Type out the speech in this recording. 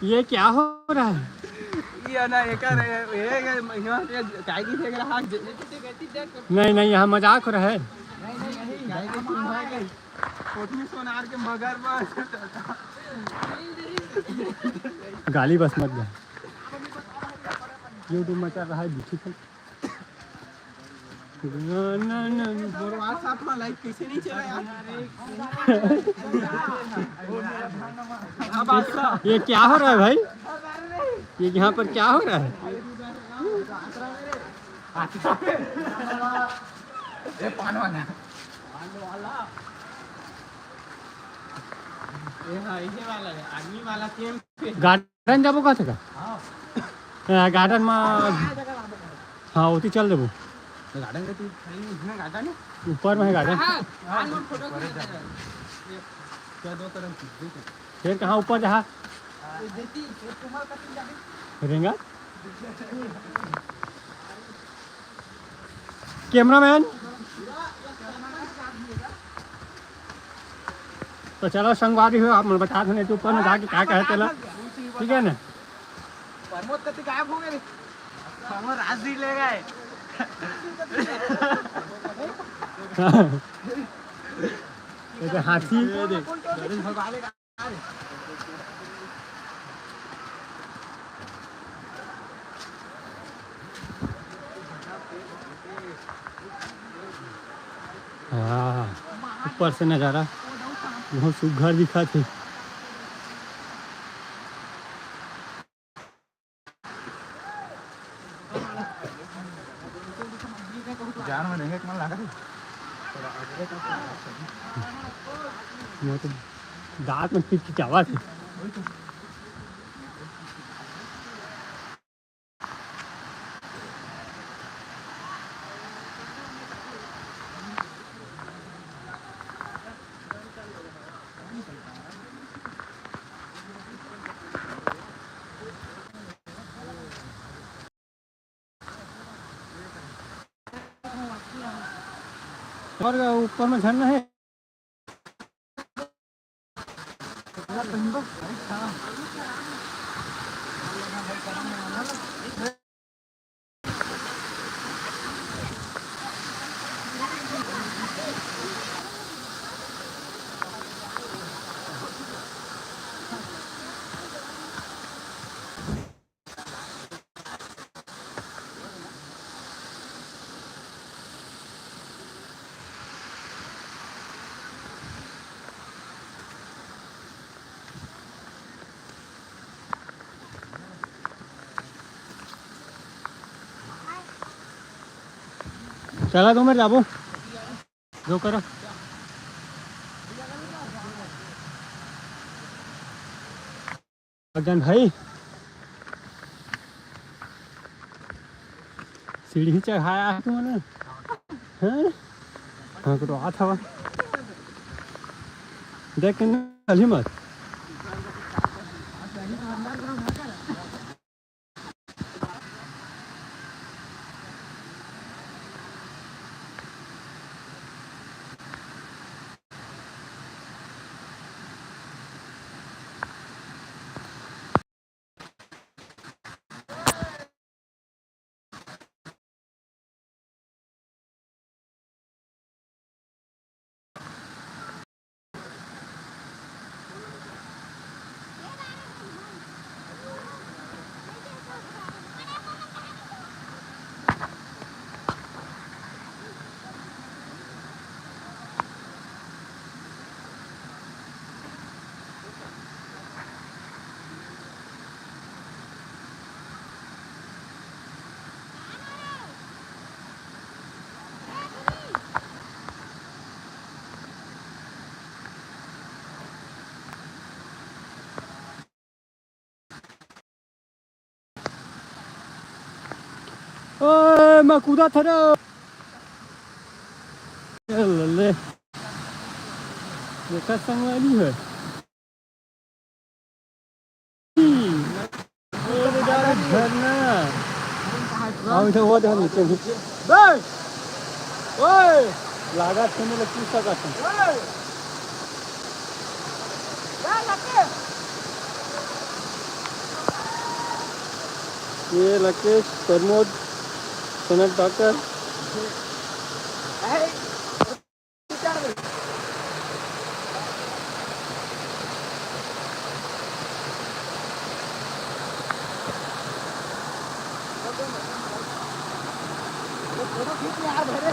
ये क्या हो रहा है? नहीं नहीं, यहाँ मजाक हो रहा है। गाली बस मत दे। यूट्यूब में चल रहा है ब्यूटीफुल। लाइक कैसे नहीं चला यार? ये क्या हो रहा है भाई? ये यहाँ पर क्या हो रहा है? गार्डन जाबो का था? गार्डन में हाँ होती चल देबो। गार्डन का गार्डन है ऊपर में है गार्डन। फिर कहाँ ऊपर जहाँ रेंगा कैमरामैन। तो चलो संगवारी हो, आप बता दो तो ऊपर में जाके क्या कहते ना, ठीक है ना? प्रमोद कति गायब हो गए, प्रमोद राजदीप ले गए। हाथी हाँ, ऊपर से नज़ारा बहुत सुघर दिखा थे। जान में नहीं है लगा तो दांत में चिचावा थे। और ऊपर में झरना है। चला तो मैं जाबो जो करो। अगन भाई सीढ़ी चढ़ाया है तुमने? हैं? हाँ तो आ था देख के चली मत। ओए मैं कूदा था रे। ले देखा संगवारी है। धर ना हाँ, इधर वो धर नीचे नीचे बस ओए लागा छेने लगती सका छे ओए क्या लगे ये लकेश प्रमोद सनत डॉक्टर ए फोटो खींच यार भरे